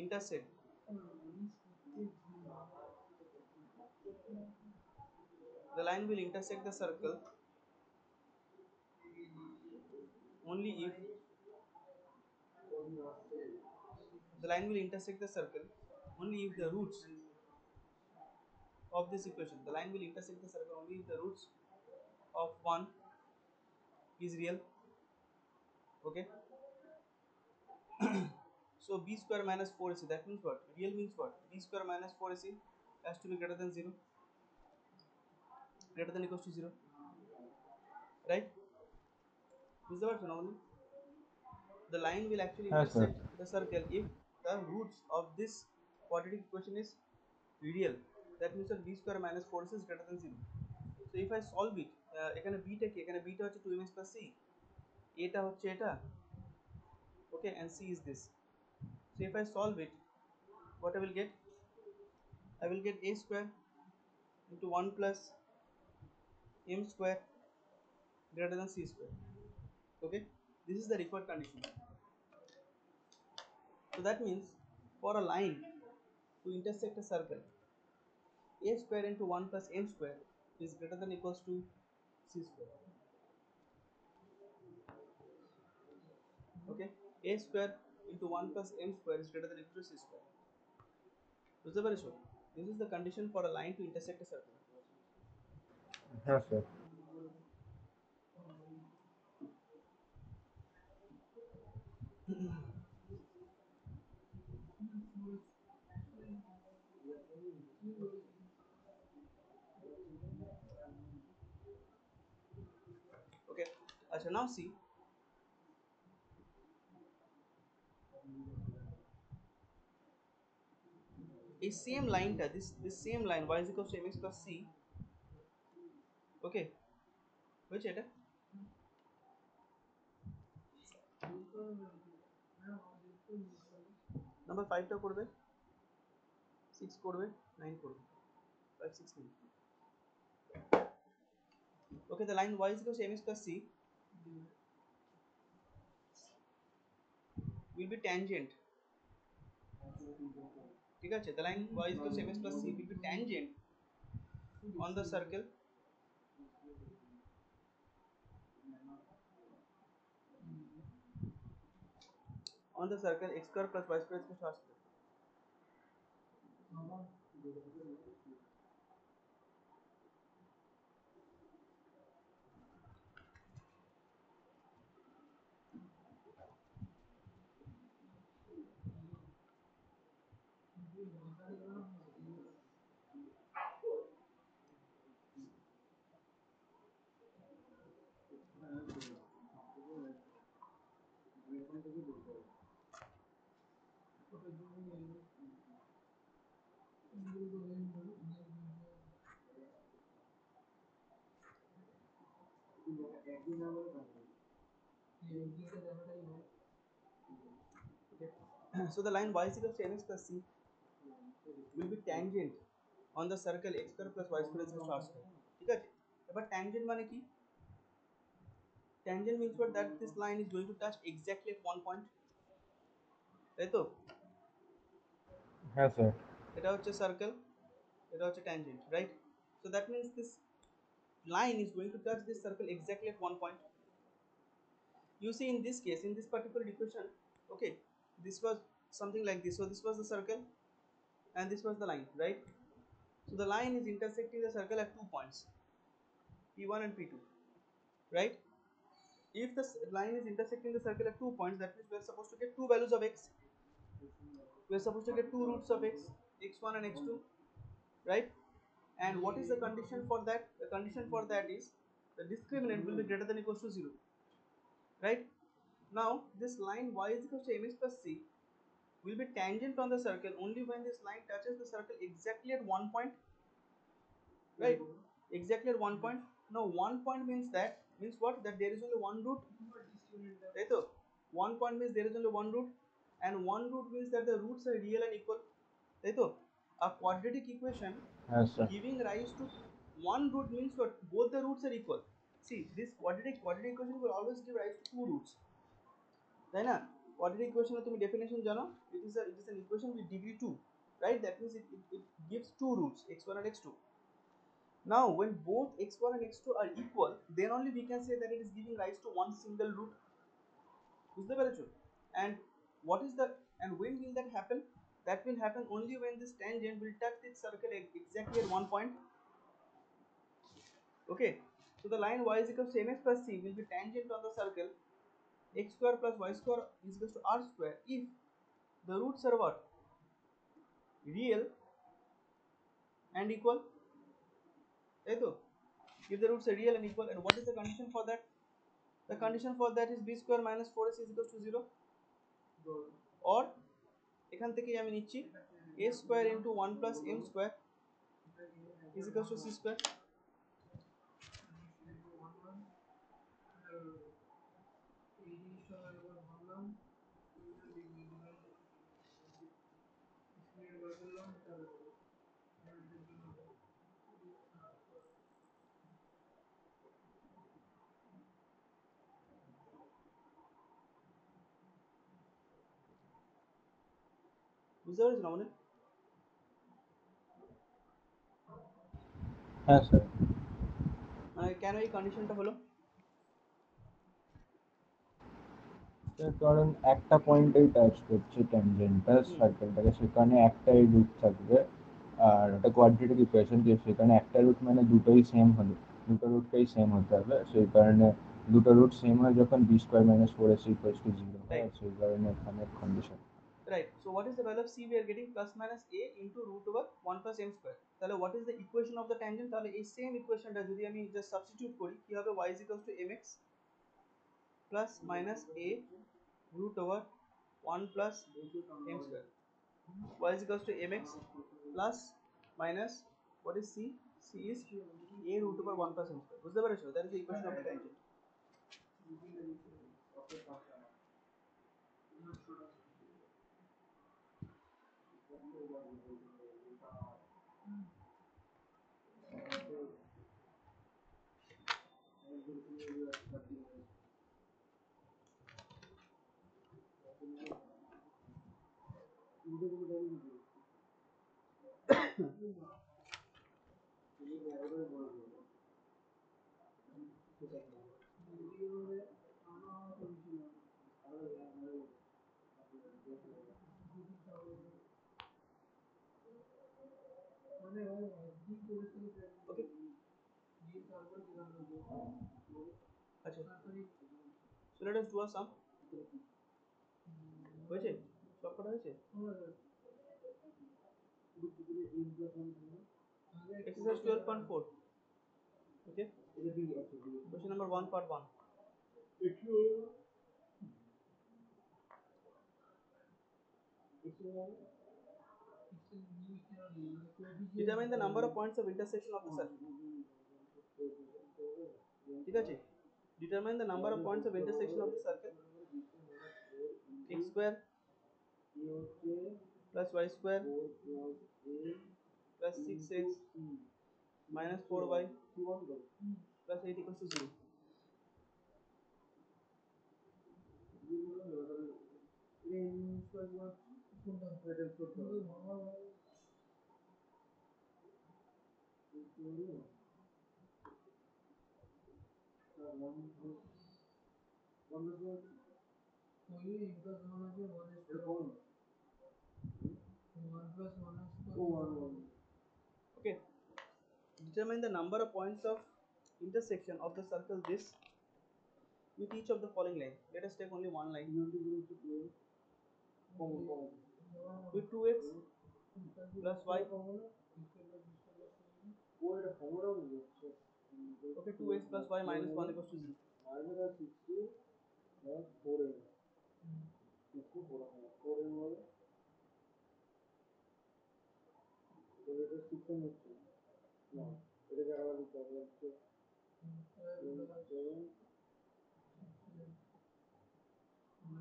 A: intersect the circle only if the roots of this equation, the line will intersect the circle only if the roots of 1 is real. Okay, so b square minus 4ac, that means what? Real means what? B square minus 4ac has to be greater than 0, greater than equals to 0, right? Is that normally the line will actually
B: Yes, sir.
A: intersect the circle if the roots of this quadratic equation is real. That means that b square minus 4ac is greater than 0. So if I solve it, এখানে b টা কি, এখানে b টা হচ্ছে 2mx plus c, a টা হচ্ছে এটা, okay, and c is this. So if I solve it, what I will get? I will get a square into 1 plus m square greater than c square. Okay, this is the required condition. So that means for a line to intersect a circle, a square into 1 plus m square is greater than equals to c square. Okay, a square into 1 plus m square is greater than equal to c square. বুঝতে পেরেছো? This is the condition for a line to intersect a circle.
B: হ্যাঁ sir.
A: Okay, আচ্ছা now see এই same line টা this same line y is equal to mx plus c. Okay, হয়েছে এটা? Number 5 টা করবে, 6 করবে, 9 করবে, 5 6 9. Okay, the line y is equal to mx plus c will be tangent. ঠিক আছে, the line y is equal to mx plus c will be tangent on the circle x square plus y square is equal to r square. So the line y is equal to mx plus c will be tangent on the circle x square plus y square is equal to r square. ঠিক আছে, এবার tangent মানে কি? Tangent means what, that this line is going to touch exactly at one point, তাই তো?
B: হ্যাঁ sir.
A: এটা হচ্ছে circle, এটা হচ্ছে tangent, right? So that means this line is going to touch this circle exactly at one point. You see in this case, in this particular equation, okay, this was something like this. So this was the circle and this was the line, right? So the line is intersecting the circle at 2 points, P1 and P2, right? If the line is intersecting the circle at 2 points, that means we are supposed to get two values of x. We are supposed to get two roots of x, x1 and x2, right? And what is the condition for that? The condition for that is the discriminant will be greater than equals to 0, right? Now this line y is equal to mx plus c will be tangent on the circle only when this line touches the circle exactly at one point, right? Exactly at one point. Now 1 point means what? That there is only one root, right? So 1 point means there is only one root, and one root means that the roots are real and equal, right? So a quadratic equation
B: হ্যাঁ sir.
A: giving rise to one root means what? Both the roots are equal. See, this quadratic equation will always give rise to two roots, তাই না? quadratic equation এর তুমি definition জানো, it is an equation with degree 2, right? That means it gives two roots, x1 and x2. Now when both x1 and x2 are equal, then only we can say that it is giving rise to one single root. বুঝতে পেরেছো? And what is the, and when will that happen? That will happen only when this tangent will touch this circle exactly at one point. Okay, so the line y is equal to mx plus c will be tangent on the circle x square plus y square is equal to r square if the roots are what? Real and equal, right? So if the roots are real and equal, and what is the condition for that? The condition for that is b square minus 4ac is equal to 0, or এখান থেকেই আমি নিচ্ছি a square into 1 plus m square is equal to c square. বুঝতে পেরেছো না?
B: হ্যাঁ sir.
A: মানে কেন এই কন্ডিশনটা হলো?
B: কারণ একটা পয়েন্টেই টাচ করছে ট্যানজেন্টটা সার্কেলটাকে, সেখানে একটাই রুট থাকবে। আর ওটা কোয়াড্রেটিক ইকুয়েশন, যে সেখানে একটা রুট মানে দুটোই সেম হলে দুটো রুটটাই সেম হতে হবে, সেই কারণে দুটো রুট সেম হয় যখন b square minus four a c equals to zero হয়,
A: Right.
B: সেই কারণে এখানে condition.
A: Right. So what is the value of c? We are getting plus minus a into root over 1 plus m square. তাহলে what is the equation of the tangent? তাহলে এই same ইকুয়েশনটা যদি আমি just substitute করি, কি হবে? y is equals to mx plus minus a root over 1 plus m square. Y is equals to mx plus minus what is c? C is a root over 1 plus m square. বুঝতে পেরেছো? That is the equation of the tangent. Okay. আচ্ছা, so let us do a sum. হয়েছে? সব কটা হয়েছে? Exercise 12.4. Okay. Question number 1 part 1. Determine the number of points of intersection of the circle. ঠিক আছে? Determine the number of points of intersection of the circle. X square plus y square plus 6x minus 4y plus 8 equals to 0. Okay. Determine the number of points of intersection of the circle this with each of the following line. Let us take only one line. With 2x plus y. Okay, 2x plus y minus 1 equals to 0.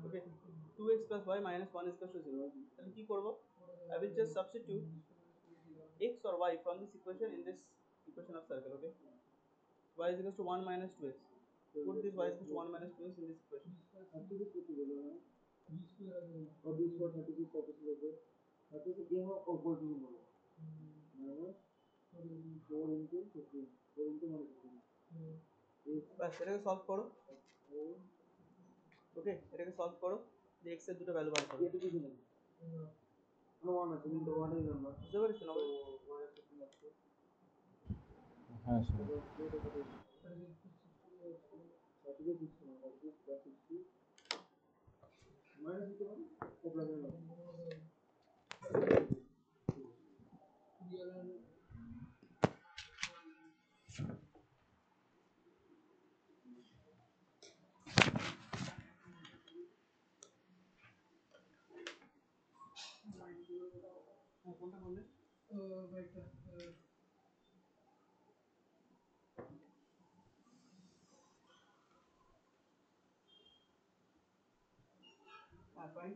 A: Okay, 2x plus y minus 1 is equals to 0. তাহলে কি করব? I will just substitute x or y from this equation in this equation of circle. Okay, y is equals to 1 minus 2x. Put this y is equals to 1 minus 2x in this equation. বাস এটাকে solve করো। ওকে, এটাকে solve করো, যে x এর দুটো value বার করো। বুঝতে পেরেছো না?
B: হ্যাঁ স্যার।
A: কোনটা বললে? Find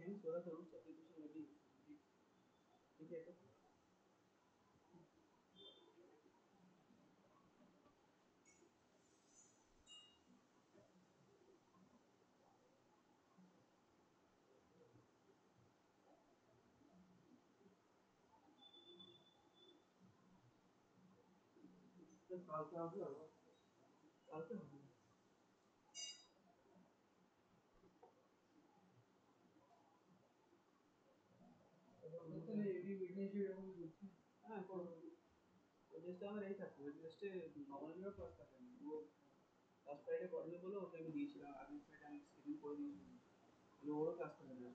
A: any so that the roots of the equation will be indicated. কালকে হবে কালকে হবে
C: বিঘ্নেশ এরকম করছে।
A: হ্যাঁ করো। ওই ড্রেসটা আমার এই থাকতো, ওই ড্রেসটে নবনীয় ক্লাস থাকে না, ও লাস্ট ফ্রাইডে করবে বলে ওকে আমি দিয়েছিলাম, আগের ফ্রাইডে আমি স্কেডিউল করে দিয়েছিলাম, কিন্তু ওরও ক্লাস থাকে না।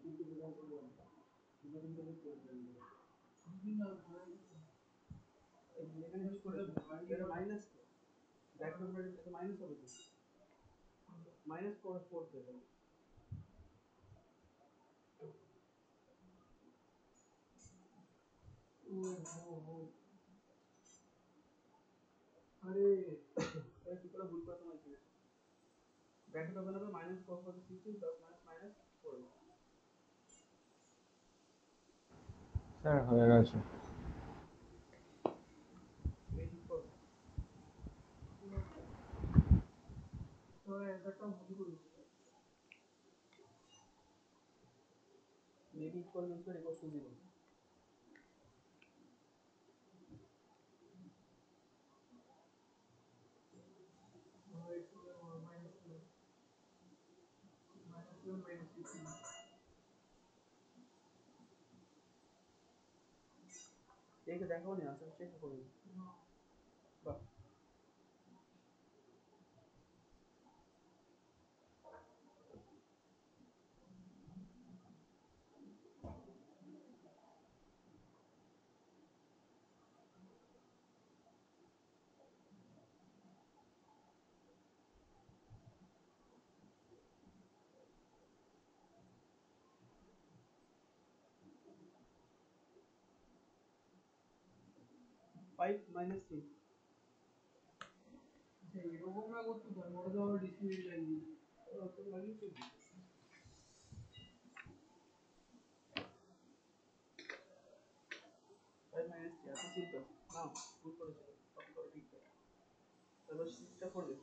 C: দুদিন আর ঘোরা গেছে।
A: এখানে কি করেছে এটা মাইনাস, ব্যাক নম্বর এটা মাইনাস হবে তো, মাইনাস 4 দেবে।
C: ও হো হো। আরে
A: এটা কি করে ভুল করে তোমার কি ব্র্যাকেট ওপেন হবে -4 for the 16 plus minus -4
B: sir হয়ে গেছে।
A: এই ঠিক করো।
C: তো একটা ভুল করেছে।
A: maybe equal means equals to 0. দেখে দেখাও নি আনসার চেক করুন। বাহ 5 minus 3
C: এরকম না করতে পারে, ওটা তো আমার ডিসপ্লে লাগিয়ে
A: তো লাগিয়েছি 5 minus 3 এত সিম্পল নাও ভুল করেছিল কপি করে ঠিক করে তারপর সিস্টেমটা করবে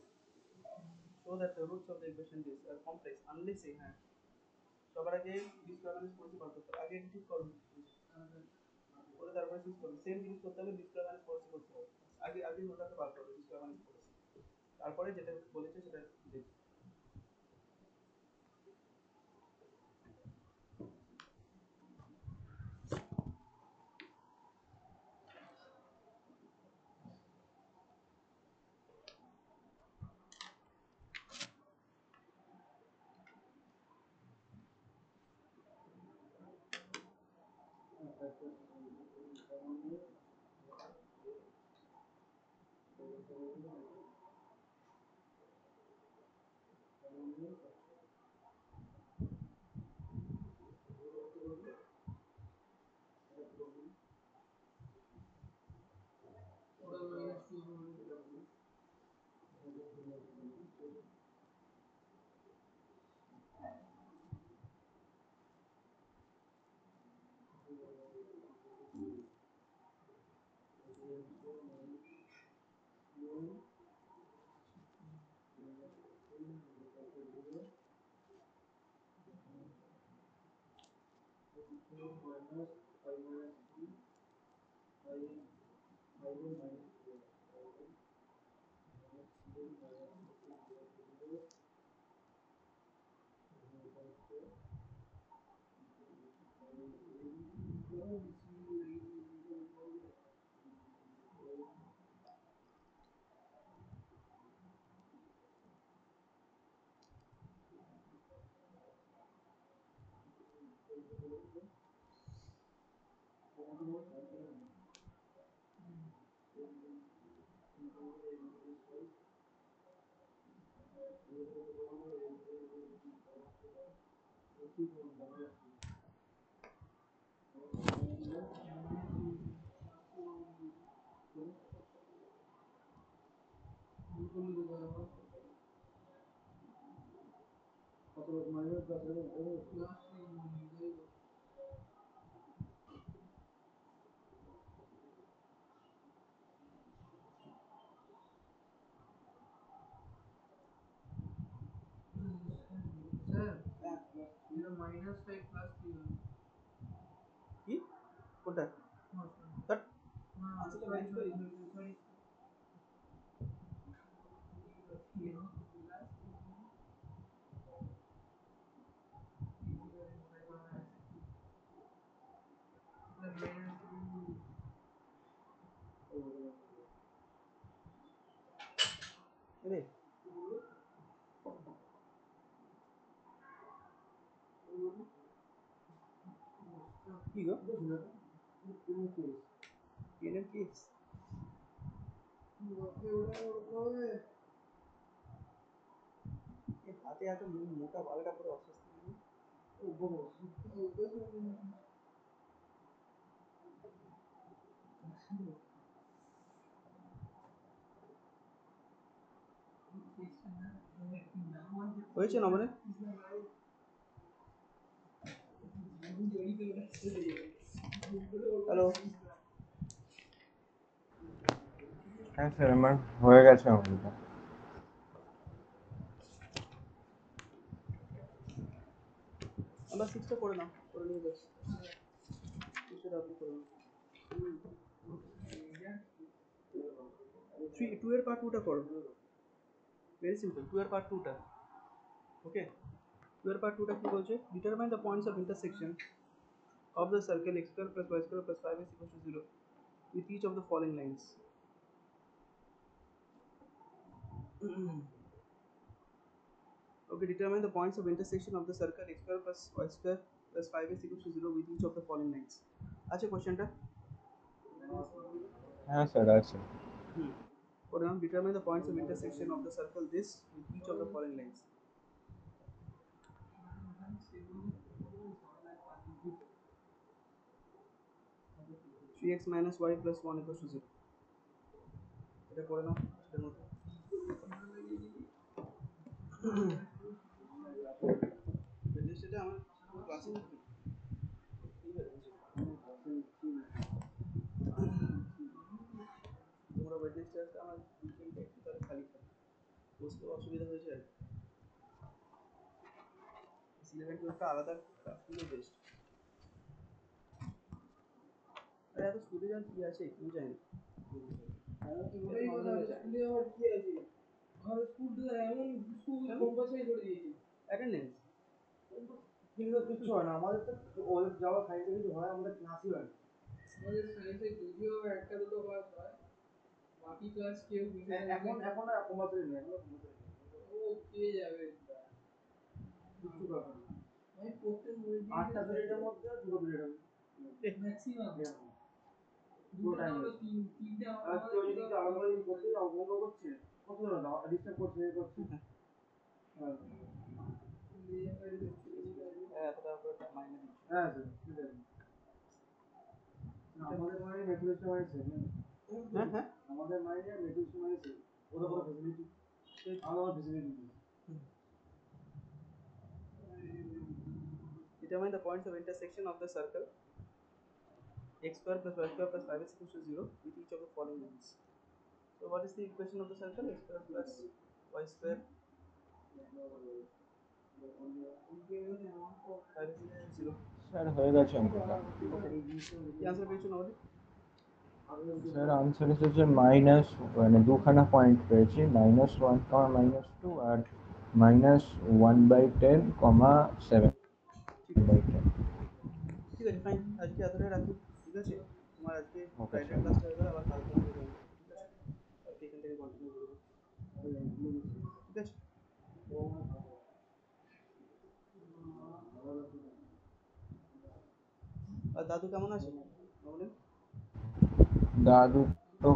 A: show that the roots of the equation is are complex unless হ্যাঁ সবার আগে ডিসক্রিমিনেন্ট পলিসি বার করতে হবে আগে এটা ঠিক করুন করে তারপরে সিস্ট করুন সেম জিনিস করতে হবে ডিসক্রিমিনেন্ট পলিসি করতে হবে আগে আগে ওটাকে বার করবে ডিসক্রিমিনেন্ট পলিসি তারপরে যেটা বলেছে সেটা দেখবে
C: 5 প্লাস 3
A: কি কোনটা বাট আনসারটা ম্যাচ করি
C: সরি
A: কি গো পেনের কেস হাতে এত মোটা বালটা পুরো অস্বস্তি হয়েছে না মানে হ্যালো
B: হ্যাঁ স্যার আমার হয়ে গেছে অঙ্কটা।
A: আমরা 6টা করে নাও করে নিয়ে যাচ্ছি 6টা আপনি করে নাও 2 এর পার্ট 2টা করো ভেরি সিম্পল 2 এর পার্ট 2টা ওকে 2 এর পার্ট 2টা কি বলছে determine the points of intersection of the circle x square plus y square plus 5 is equal to 0 with each of the following lines. Okay, determine the points of intersection of the circle x square plus y square plus 5 is equal to 0 with each of the following lines. আচ্ছা কোশ্চেনটা
B: হ্যাঁ sir আছে।
A: For now, determine the points of intersection of the circle this with each of the following lines. Three x minus y plus 1 equals to 0. এটা করে নাও এটার মধ্যে সেটা আমার ক্লাসে তোমরা ওয়েডনেসডে আমার উইকেন্ডটা একটু তাহলে খালি থাকে বসতে অসুবিধা হয়েছে আর 11-12টা আলাদা ক্লাসগুলো বেস্ট আরে এত স্কুলে যান কি আছে কেউ যায় না অ্যাটেন্ডেন্স
D: কিছু হয় না আমাদের তো ওদের যাওয়া সাইডে কিছু হয় আমাদের ক্লাসই হয়
C: আমাদের সায়েন্সে যদিও একটা দুটো ক্লাস হয় বাকি ক্লাস কেউ
D: এখন কমাতে নেই
C: ও পেয়ে যাবে
D: কিছু ব্যাপার না
C: আমি প্রত্যেক
D: 8টা পিরিয়ডের মধ্যে দুটো পিরিয়ড হবে
C: ম্যাক্সিমাম
D: পুরো টাইম
C: তিনটে
D: আর কেউ যদি আলাদা করতে অঙ্ক করছে কত না ডিস্টার্ব করছে করছে
A: এতটা করে মাইনে দিচ্ছি
D: হ্যাঁ স্যার ঠিক আছে আমাদের মানে মেট্রোলজি মানে
A: হ্যাঁ
D: আমাদের মাইনে মেট্রোলজি মানে ওরা কোনো ফ্যাসিলিটি আলাদা facility
A: determine the points of intersection of the circle x square plus y square plus 5 is equal to 0 with each of the following lines. So what is the equation of the circle x square plus y square 5 is equal to 0.
B: Sir হয়ে গেছে অঙ্কটা।
A: কি answer পেয়েছো না বলে
B: sir answer এসেছে minus মানে দুখানা পয়েন্ট পেয়েছি -1, -2 আর -1/10, 7/10।
A: ঠিক আছে ফাইন আজকে এতটাই রাখি ঠিক আছে তোমার আজকে
B: Okay,
A: ফ্রাইডে
B: sir.
A: ক্লাসটা হয়ে গেলে আবার কালকে হবে ঠিক আছে কালকে এখান থেকে কন্টিনিউ করবো ঠিক আছে আর দাদু কেমন আছে বলেন
B: দাদু তো